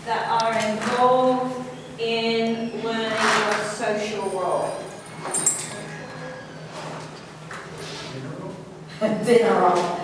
that are involved in learning your social role? Dinner roll.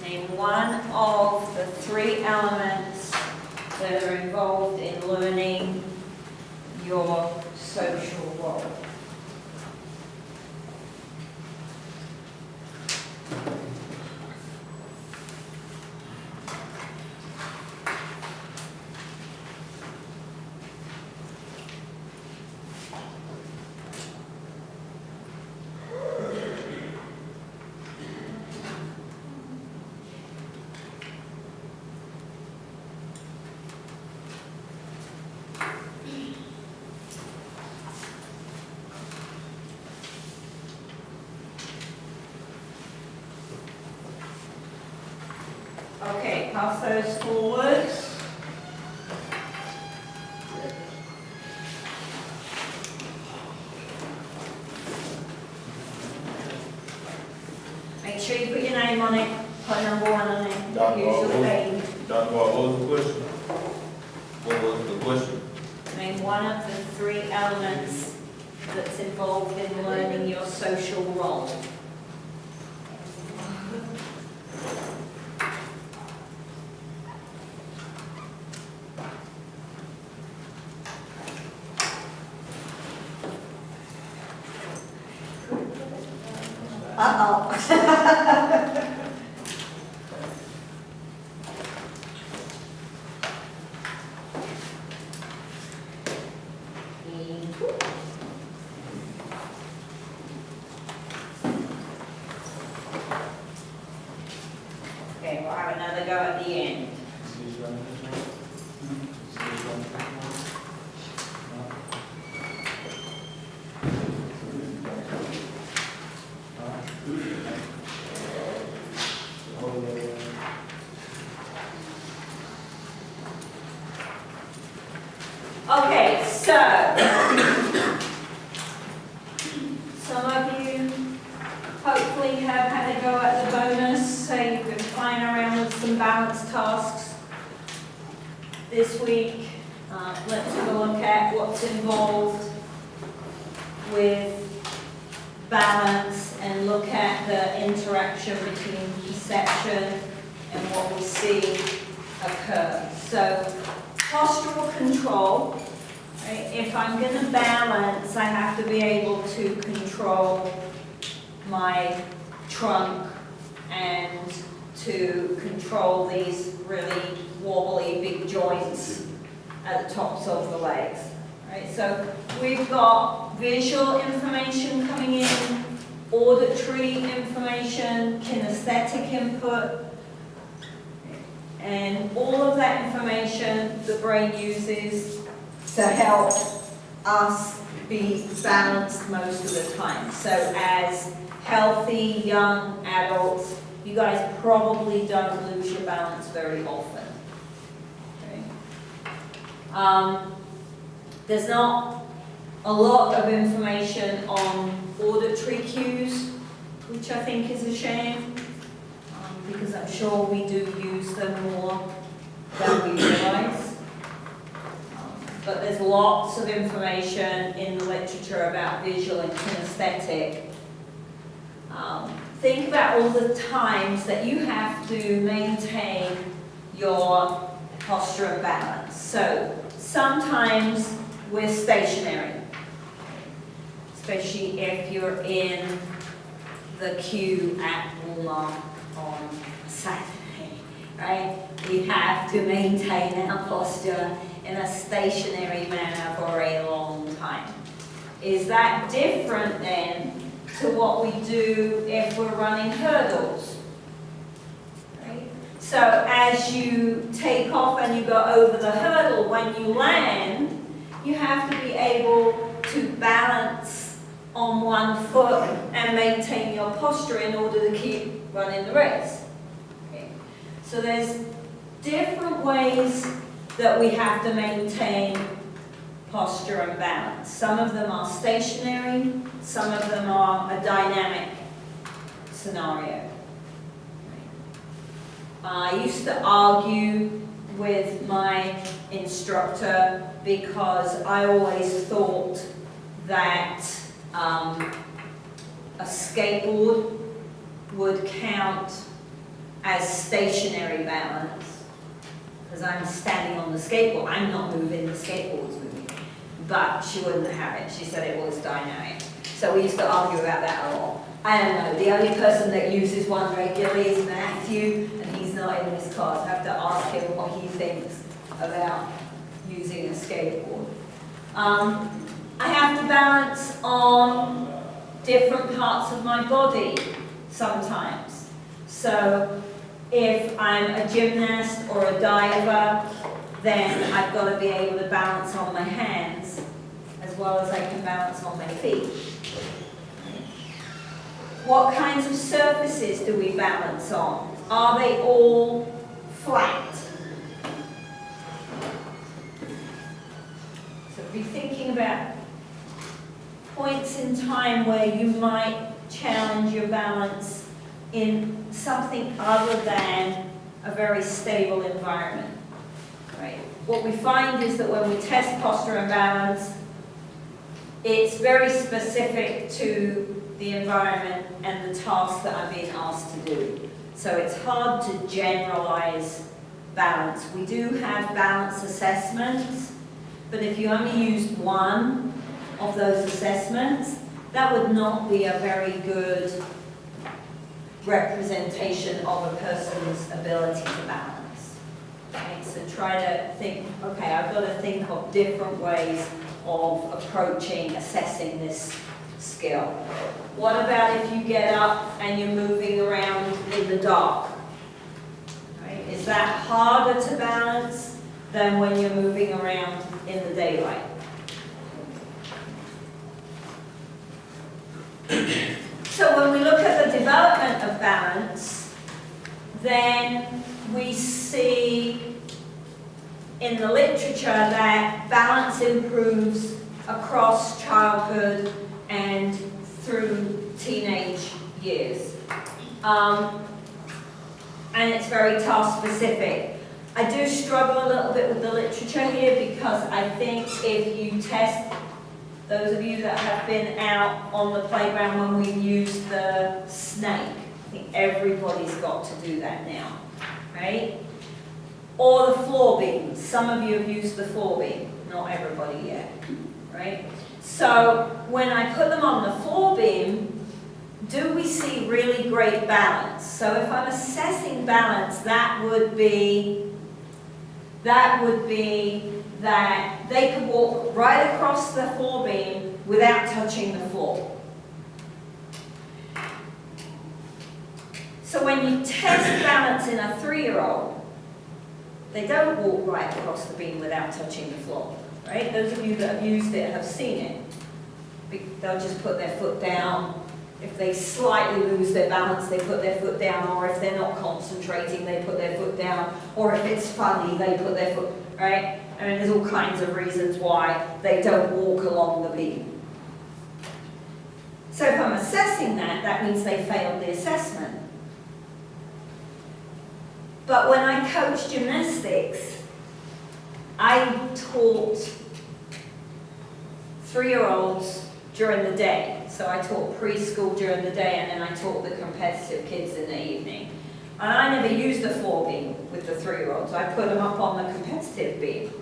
Name one of the three elements that are involved in learning your social role. Okay, pass those forwards. Make sure you put your name on it, put number one on it, Dr. use your page. Dr. Wall, what was the question? What was the question? Name one of the three elements that's involved in learning your social role. Uh-oh. Okay, we'll have another go at the end. Okay, so some of you hopefully have had a go at the bonus, so you've been playing around with some balance tasks this week. Let's have a look at what's involved with balance and look at the interaction between perception and what we see occur. So postural control, right? If I'm going to balance, I have to be able to control my trunk and to control these really wobbly big joints at the tops of the legs. Right? So we've got visual information coming in, auditory information, kinesthetic input, and all of that information the brain uses to help us be balanced most of the time. So as healthy young adults, you guys probably don't lose your balance very often. Okay? There's not a lot of information on auditory cues, which I think is a shame, because I'm sure we do use them more than we realize. But there's lots of information in the literature about visual and kinesthetic. Think about all the times that you have to maintain your posture and balance. So sometimes we're stationary, especially if you're in the queue at Walmart on Saturday, right? We have to maintain our posture in a stationary manner for a long time. Is that different then to what we do if we're running hurdles? Right? So as you take off and you go over the hurdle, that when you land, you have to be able to balance on one foot and maintain your posture in order to keep running the race. Okay. So there's different ways that we have to maintain posture and balance. Some of them are stationary, some of them are a dynamic scenario. I used to argue with my instructor because I always thought that a skateboard would count as stationary balance because I'm standing on the skateboard. I'm not moving, the skateboard's moving. But she wouldn't have it. She said it was dynamic. So we used to argue about that a lot. I don't know. The only person that uses one regularly is Matthew, and he's not in this class. I have to ask him what he thinks about using a skateboard. I have to balance on different parts of my body sometimes. So if I'm a gymnast or a diver, then I've got to be able to balance on my hands as well as I can balance on my feet. What kinds of surfaces do we balance on? Are they all flat? So be thinking about points in time where you might challenge your balance in something other than a very stable environment. Right. What we find is that when we test posture and balance, it's very specific to the environment and the task that I'm being asked to do. So it's hard to generalize balance. We do have balance assessments, but if you only used one of those assessments, that would not be a very good representation of a person's ability to balance. Okay, so try to think, okay, I've got to think of different ways of approaching, assessing this skill. What about if you get up and you're moving around in the dark? Right? Is that harder to balance than when you're moving around in the daylight? So when we look at the development of balance, then we see in the literature that balance improves across childhood and through teenage years. And it's very task specific. I do struggle a little bit with the literature here because I think if you test, those of you that have been out on the playground when we've used the snake, I think everybody's got to do that now, right? Or the floor beam. Some of you have used the floor beam, not everybody yet, right? So when I put them on the floor beam, do we see really great balance? So if I'm assessing balance, that would be that they could walk right across the floor beam without touching the floor. So when you test balance in a 3-year-old, they don't walk right across the beam without touching the floor, right? Those of you that have used it have seen it. They'll just put their foot down. If they slightly lose their balance, they put their foot down, or if they're not concentrating, they put their foot down, or if it's funny, they put their foot, right? I mean, there's all kinds of reasons why they don't walk along the beam. So if I'm assessing that, that means they failed the assessment. But when I coach gymnastics, I taught 3-year-olds during the day. So I taught preschool during the day, and then I taught the competitive kids in the evening. And I never used the floor beam with the 3-year-olds. I put them up on the competitive beam.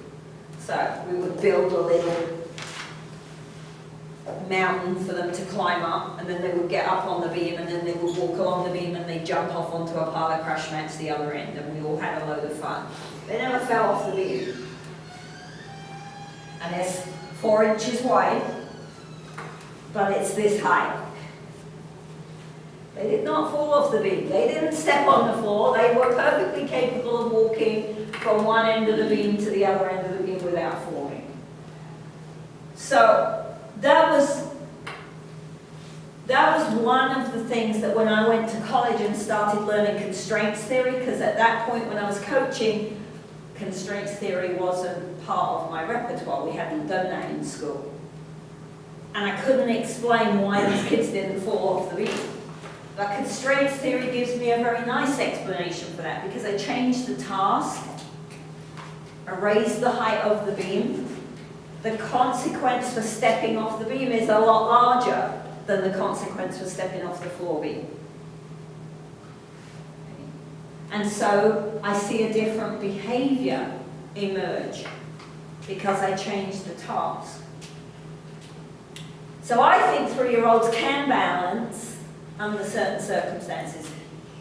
So we would build a little mountain for them to climb up, and then they would get up on the beam, and then they would walk along the beam, and they'd jump off onto a pile of crash mats the other end, and we all had a load of fun. They never fell off the beam. And it's 4 inches wide, but it's this high. They did not fall off the beam. They didn't step on the floor. They were perfectly capable of walking from one end of the beam to the other end of the beam without falling. So that was one of the things that when I went to college and started learning constraints theory, because at that point when I was coaching, constraints theory wasn't part of my repertoire. We hadn't done that in school. And I couldn't explain why these kids didn't fall off the beam. But constraints theory gives me a very nice explanation for that, because I changed the task, I raised the height of the beam. The consequence for stepping off the beam is a lot larger than the consequence for stepping off the floor beam. And so I see a different behavior emerge because I changed the task. So I think 3-year-olds can balance under certain circumstances.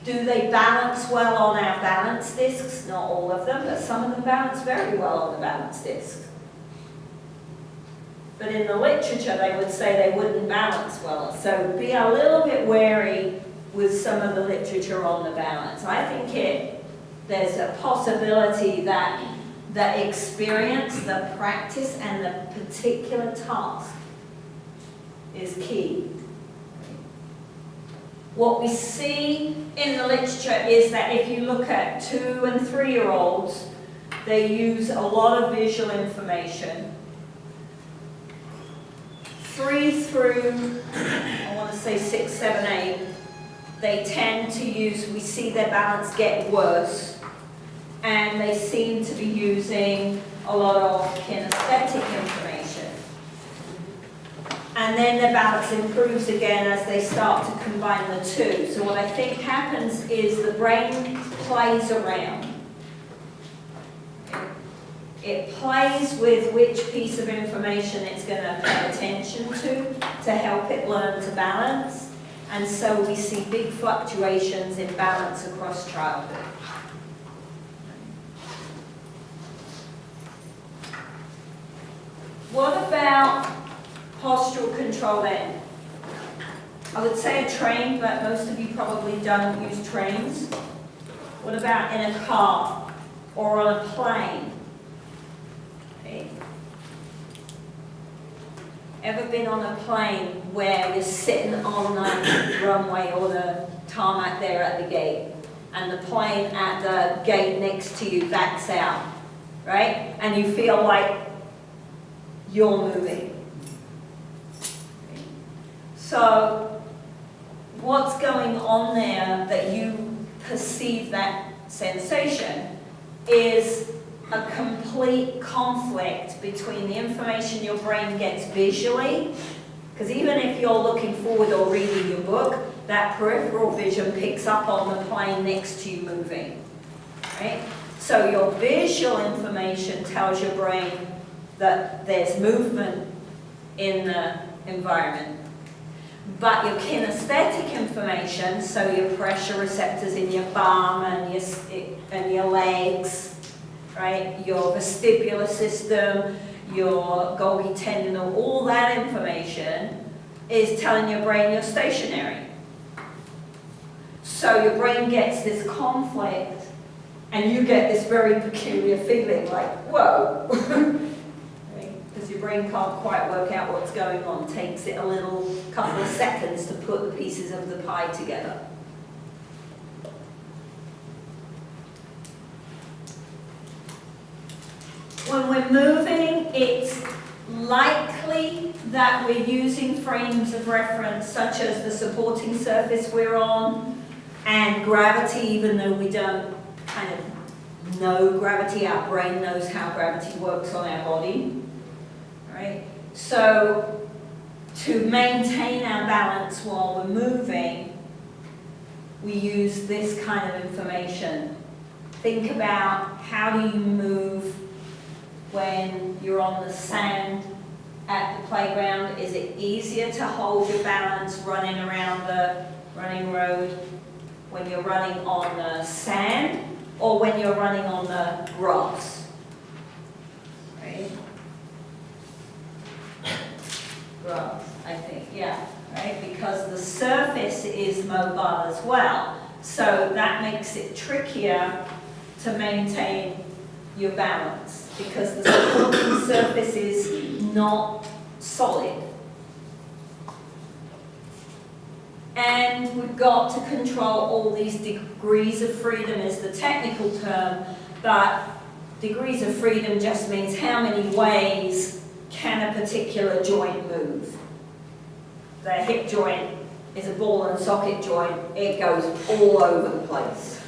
Do they balance well on our balance discs? Not all of them, but some of them balance very well on the balance disc. But in the literature, they would say they wouldn't balance well. So be a little bit wary with some of the literature on the balance. I think there's a possibility that the experience, the practice, and the particular task is key. What we see in the literature is that if you look at 2- and 3-year-olds, they use a lot of visual information. 3 through, I want to say 6, 7, 8, they tend to use, we see their balance get worse, and they seem to be using a lot of kinesthetic information. And then their balance improves again as they start to combine the two. So what I think happens is the brain plays around. It plays with which piece of information it's going to pay attention to help it learn to balance. And so we see big fluctuations in balance across childhood. What about postural control then? I would say a train, but most of you probably don't use trains. What about in a car or on a plane? Okay. Ever been on a plane where you're sitting on the runway or the tarmac there at the gate, and the plane at the gate next to you backs out, right? And you feel like you're moving. So what's going on there that you perceive that sensation is a complete conflict between the information your brain gets visually, because even if you're looking forward or reading your book, that peripheral vision picks up on the plane next to you moving, right? So your visual information tells your brain that there's movement in the environment. But your kinesthetic information, so your pressure receptors in your bum and your legs, right? Your vestibular system, your Golgi tendinal, all that information is telling your brain you're stationary. So your brain gets this conflict, and you get this very peculiar feeling like, whoa. Because your brain can't quite work out what's going on. It takes it a little couple of seconds to put the pieces of the pie together. When we're moving, it's likely that we're using frames of reference such as the supporting surface we're on and gravity, even though we don't kind of know gravity. Our brain knows how gravity works on our body. Right? So to maintain our balance while we're moving, we use this kind of information. Think about, how do you move when you're on the sand at the playground? Is it easier to hold your balance running around the running road when you're running on the sand or when you're running on the grass? Right? Grass, I think, yeah, right? Because the surface is mobile as well. So that makes it trickier to maintain your balance because the supporting surface is not solid. And we've got to control all these degrees of freedom is the technical term, but degrees of freedom just means how many ways can a particular joint move. The hip joint is a ball and socket joint. It goes all over the place.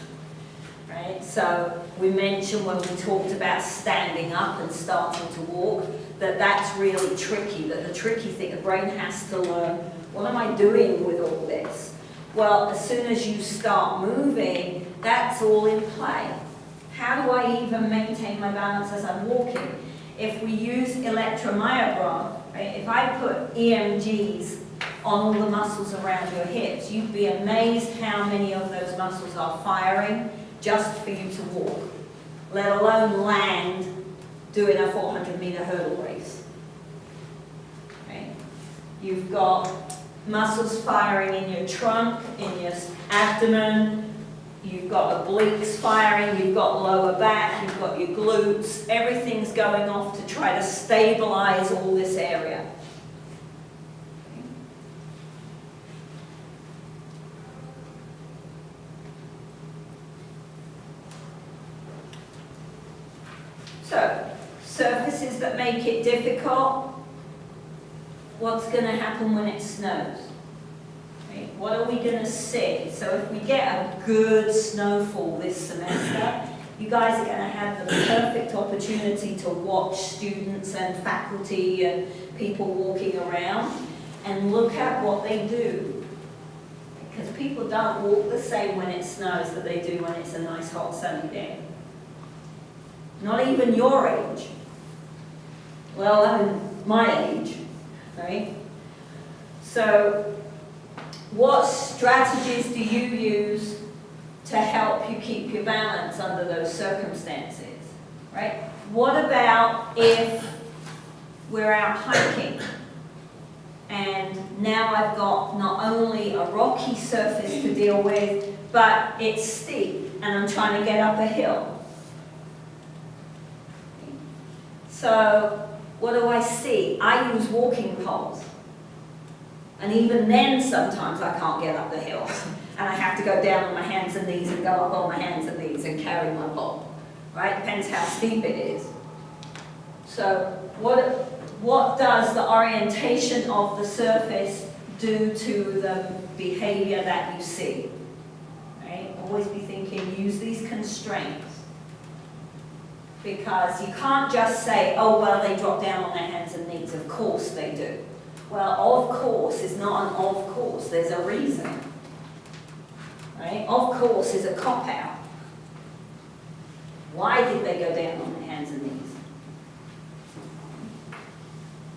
Right? So we mentioned when we talked about standing up and starting to walk, that that's really tricky, that the tricky thing, the brain has to learn, what am I doing with all this? Well, as soon as you start moving, that's all in play. How do I even maintain my balance as I'm walking? If we use electromyogram, right, if I put EMGs on all the muscles around your hips, you'd be amazed how many of those muscles are firing just for you to walk, let alone land doing a 400-meter hurdle race. Okay? You've got muscles firing in your trunk, in your abdomen, you've got obliques firing, you've got lower back, you've got your glutes, everything's going off to try to stabilize all this area. So, surfaces that make it difficult, what's going to happen when it snows? Right? What are we going to see? So if we get a good snowfall this semester, you guys are going to have the perfect opportunity to watch students and faculty and people walking around and look at what they do. Because people don't walk the same when it snows that they do when it's a nice hot sunny day. Not even your age, well, my age, right? So, what strategies do you use to help you keep your balance under those circumstances, right? What about if we're out hiking and now I've got not only a rocky surface to deal with, but it's steep and I'm trying to get up a hill? So, what do I see? I use walking poles. And even then, sometimes I can't get up the hill. And I have to go down on my hands and knees and go up on my hands and knees and carry my pole. Right? Depends how steep it is. So, what does the orientation of the surface do to the behavior that you see? Right? Always be thinking, use these constraints. Because you can't just say, oh, well, they drop down on their hands and knees. Of course they do. Well, of course is not an of course. There's a reason. Right? Of course is a cop-out. Why did they go down on their hands and knees?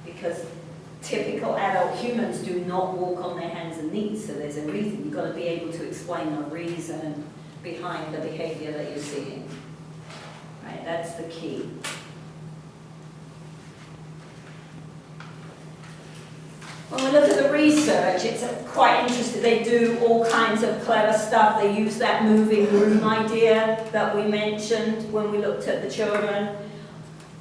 Because typical adult humans do not walk on their hands and knees, so there's a reason. You've got to be able to explain the reason behind the behavior that you're seeing. Right, that's the key. When we look at the research, it's quite interesting. They do all kinds of clever stuff. They use that moving room idea that we mentioned when we looked at the children.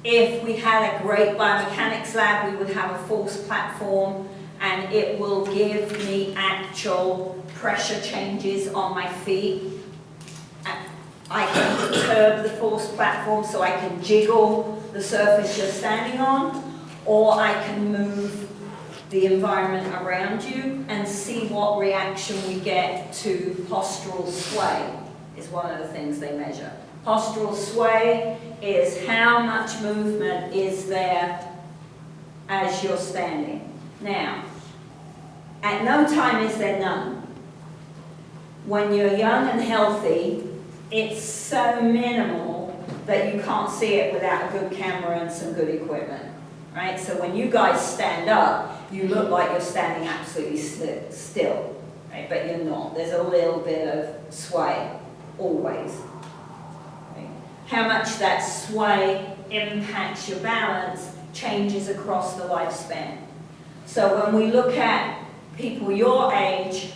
If we had a great biomechanics lab, we would have a force platform and it will give me actual pressure changes on my feet. I can perturb the force platform so I can jiggle the surface you're standing on, or I can move the environment around you and see what reaction we get to postural sway is one of the things they measure. Postural sway is how much movement is there as you're standing. Now, at no time is there none. When you're young and healthy, it's so minimal that you can't see it without a good camera and some good equipment, right? So when you guys stand up, you look like you're standing absolutely still, right? But you're not. There's a little bit of sway, always. Right? How much that sway impacts your balance changes across the lifespan. So when we look at people your age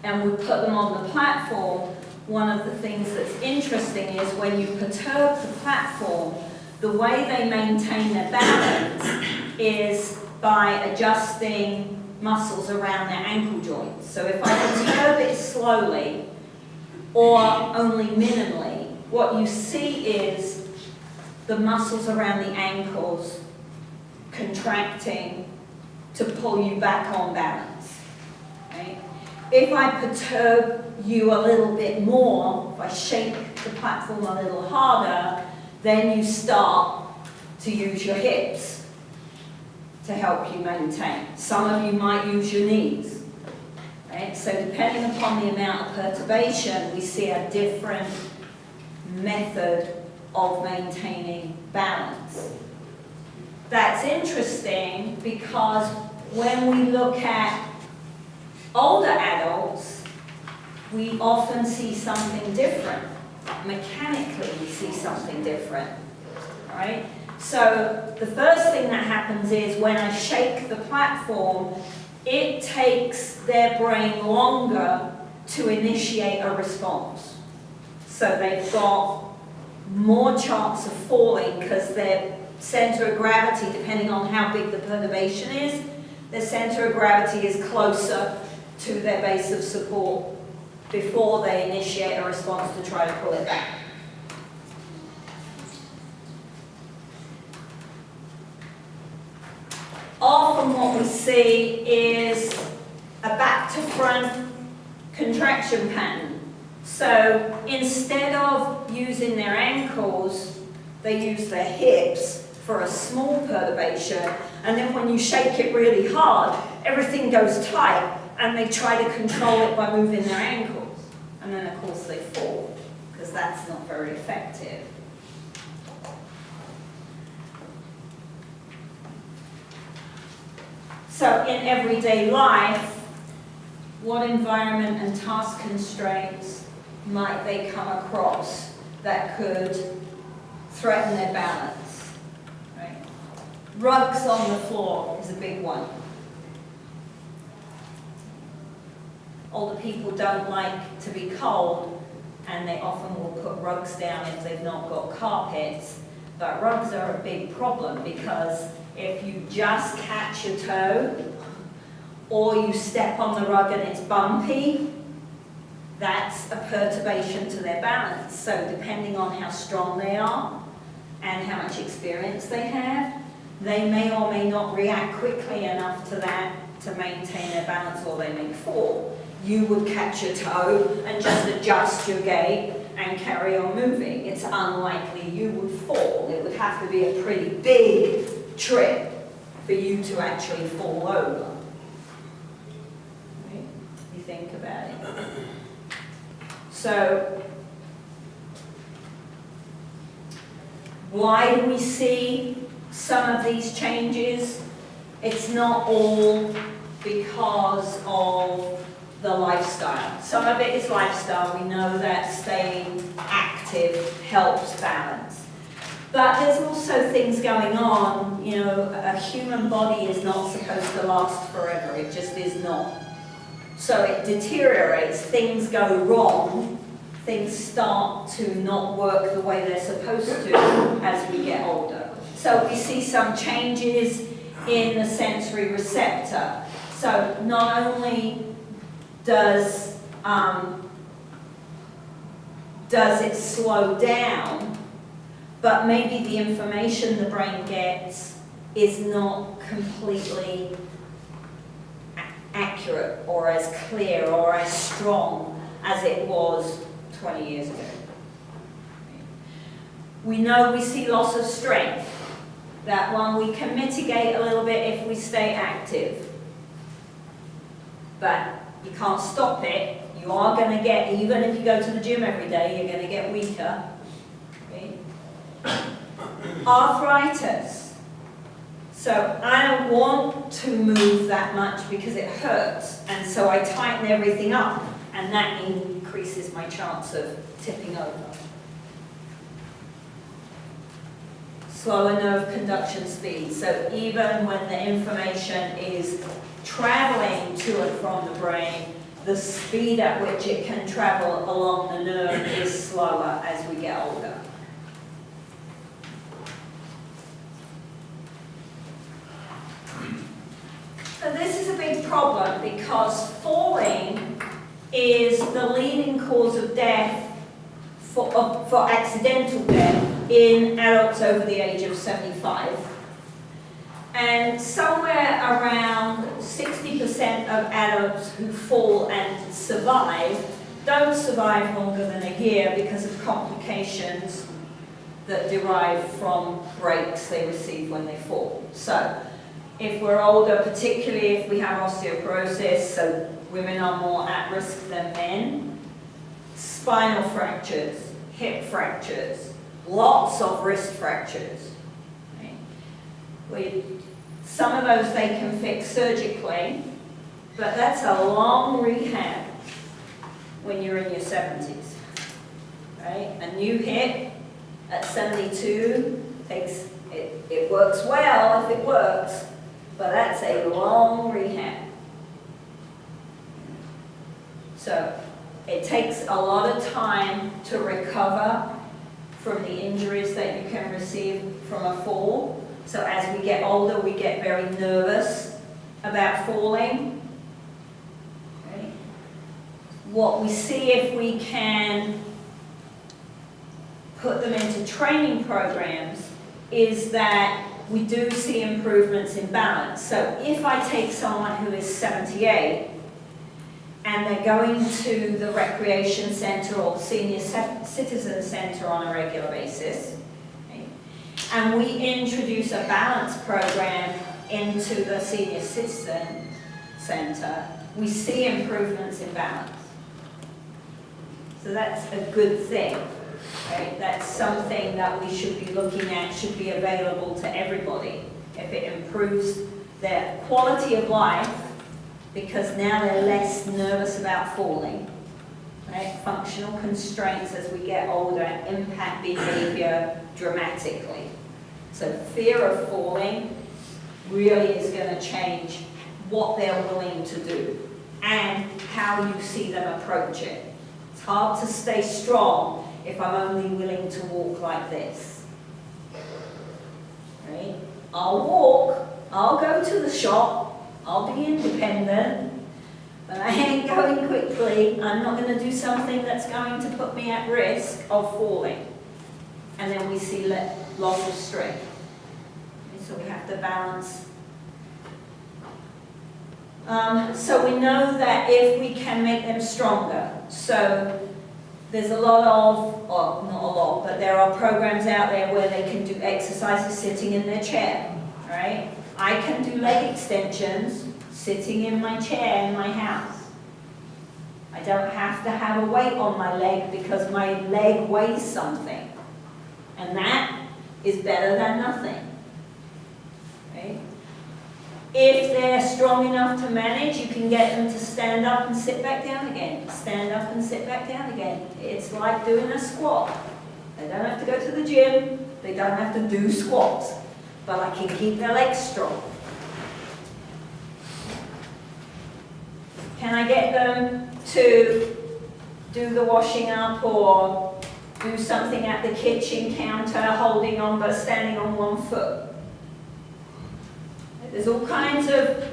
and we put them on the platform, one of the things that's interesting is when you perturb the platform, the way they maintain their balance is by adjusting muscles around their ankle joints. So if I perturb it slowly or only minimally, what you see is the muscles around the ankles contracting to pull you back on balance. Right? If I perturb you a little bit more, if I shake the platform a little harder, then you start to use your hips to help you maintain. Some of you might use your knees. Right? So depending upon the amount of perturbation, we see a different method of maintaining balance. That's interesting because when we look at older adults, we often see something different. Mechanically, we see something different, right? So the first thing that happens is when I shake the platform, it takes their brain longer to initiate a response. So they've got more chance of falling because their center of gravity, depending on how big the perturbation is, their center of gravity is closer to their base of support before they initiate a response to try to pull it back. Often what we see is a back to front contraction pattern. So instead of using their ankles, they use their hips for a small perturbation, and then when you shake it really hard, everything goes tight, and they try to control it by moving their ankles. And then of course they fall, because that's not very effective. So in everyday life, what environment and task constraints might they come across that could threaten their balance? Right? Rugs on the floor is a big one. Older people don't like to be cold, and they often will put rugs down if they've not got carpets. But rugs are a big problem because if you just catch your toe or you step on the rug and it's bumpy, that's a perturbation to their balance. So depending on how strong they are and how much experience they have, they may or may not react quickly enough to that to maintain their balance, or they may fall. You would catch your toe and just adjust your gait and carry on moving. It's unlikely you would fall. It would have to be a pretty big trip for you to actually fall over. Right? You think about it. So, why do we see some of these changes? It's not all because of the lifestyle. Some of it is lifestyle. We know that staying active helps balance. But there's also things going on. You know, a human body is not supposed to last forever. It just is not. So it deteriorates. Things go wrong. Things start to not work the way they're supposed to as we get older. So we see some changes in the sensory receptor. So not only does it slow down, but maybe the information the brain gets is not completely accurate or as clear or as strong as it was 20 years ago. We know we see loss of strength. That one we can mitigate a little bit if we stay active. But you can't stop it. You are going to get, even if you go to the gym every day, you're going to get weaker. Okay? Arthritis. So I don't want to move that much because it hurts, and so I tighten everything up, and that increases my chance of tipping over. Slower nerve conduction speed. So even when the information is traveling to and from the brain, the speed at which it can travel along the nerve is slower as we get older. So this is a big problem because falling is the leading cause of death for accidental death in adults over the age of 75. And somewhere around 60% of adults who fall and survive don't survive longer than a year because of complications that derive from breaks they receive when they fall. So if we're older, particularly if we have osteoporosis, so women are more at risk than men, spinal fractures, hip fractures, lots of wrist fractures. Right? Some of those they can fix surgically, but that's a long rehab when you're in your 70s. Right? A new hip at 72 takes, it works well if it works, but that's a long rehab. So it takes a lot of time to recover from the injuries that you can receive from a fall. So as we get older, we get very nervous about falling. Okay. What we see if we can put them into training programs is that we do see improvements in balance. So if I take someone who is 78 and they're going to the recreation centre or senior citizen centre on a regular basis, okay, and we introduce a balance program into the senior citizen centre, we see improvements in balance. So that's a good thing. Right? That's something that we should be looking at, should be available to everybody. If it improves their quality of life, because now they're less nervous about falling. Right? Functional constraints as we get older impact behavior dramatically. So fear of falling really is going to change what they're willing to do and how you see them approach it. It's hard to stay strong if I'm only willing to walk like this. Right? I'll walk, I'll go to the shop, I'll be independent, but I ain't going quickly. I'm not going to do something that's going to put me at risk of falling. And then we see loss of strength. Okay, so we have to balance. So we know that if we can make them stronger, so there's a lot of, well, not a lot, but there are programs out there where they can do exercises sitting in their chair, right? I can do leg extensions sitting in my chair in my house. I don't have to have a weight on my leg because my leg weighs something. And that is better than nothing, right? If they're strong enough to manage, you can get them to stand up and sit back down again. Stand up and sit back down again. It's like doing a squat. They don't have to go to the gym. They don't have to do squats. But I can keep their legs strong. Can I get them to do the washing up or do something at the kitchen counter, holding on but standing on one foot? There's all kinds of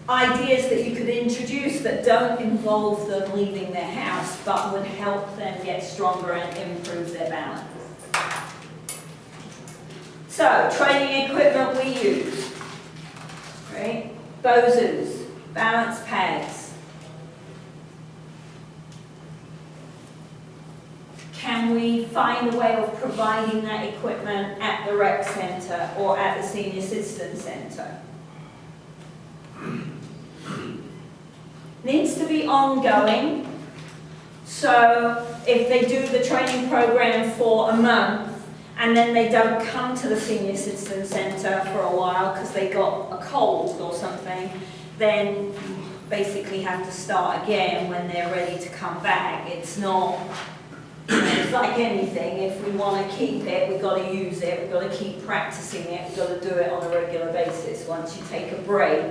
ideas that you could introduce that don't involve them leaving their house but would help them get stronger and improve their balance. So, training equipment we use, right? BOSUs, balance pads. Can we find a way of providing that equipment at the rec centre or at the senior citizen centre? Needs to be ongoing. So if they do the training program for a month and then they don't come to the senior citizen centre for a while because they got a cold or something, then you basically have to start again when they're ready to come back. It's not, it's like anything. If we want to keep it, we've got to use it, we've got to keep practicing it, we've got to do it on a regular basis. Once you take a break,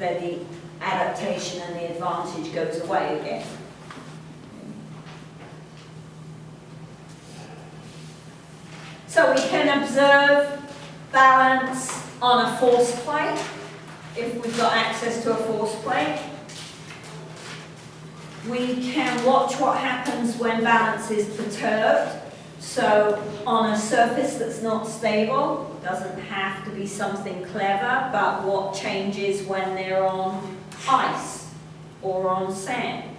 then the adaptation and the advantage goes away again. So we can observe balance on a force plate, if we've got access to a force plate. We can watch what happens when balance is perturbed. So on a surface that's not stable, doesn't have to be something clever, but what changes when they're on ice or on sand.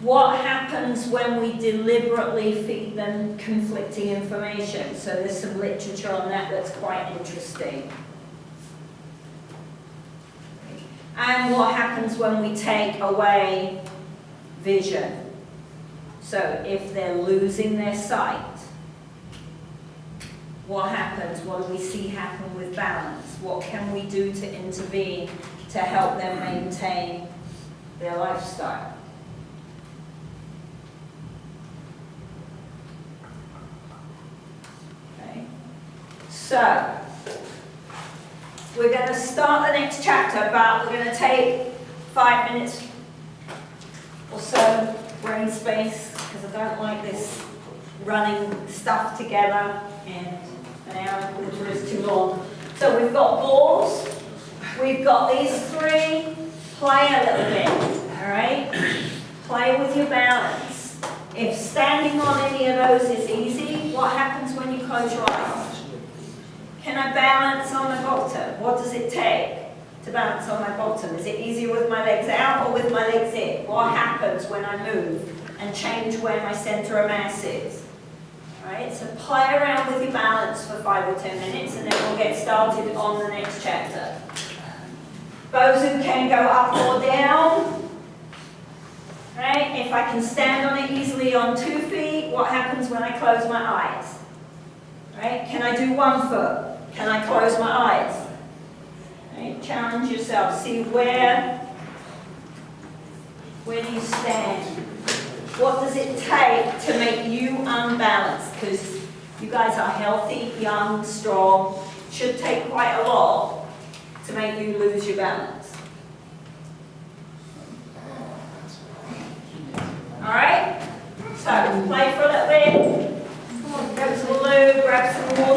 What happens when we deliberately feed them conflicting information? So there's some literature on that that's quite interesting. And what happens when we take away vision? So if they're losing their sight, what happens? What do we see happen with balance? What can we do to intervene to help them maintain their lifestyle? Okay. So, we're going to start the next chapter, but we're going to take 5 minutes or so brain space, because I don't like this running stuff together, and an hour and a quarter is too long. So we've got balls, we've got these three. Play a little bit, all right? Play with your balance. If standing on any of those is easy, what happens when you close your eyes? Can I balance on the bottom? What does it take to balance on my bottom? Is it easier with my legs out or with my legs in? What happens when I move and change where my center of mass is? All right, so play around with your balance for 5 or 10 minutes, and then we'll get started on the next chapter. Bosu can go up or down. Right? If I can stand on it easily on 2 feet, what happens when I close my eyes? Right? Can I do 1 foot? Can I close my eyes? Right? Challenge yourself. See where do you stand? What does it take to make you unbalanced? Because you guys are healthy, young, strong. Should take quite a lot to make you lose your balance. All right? So play for a little bit. Come on, go to the loo, grab some water.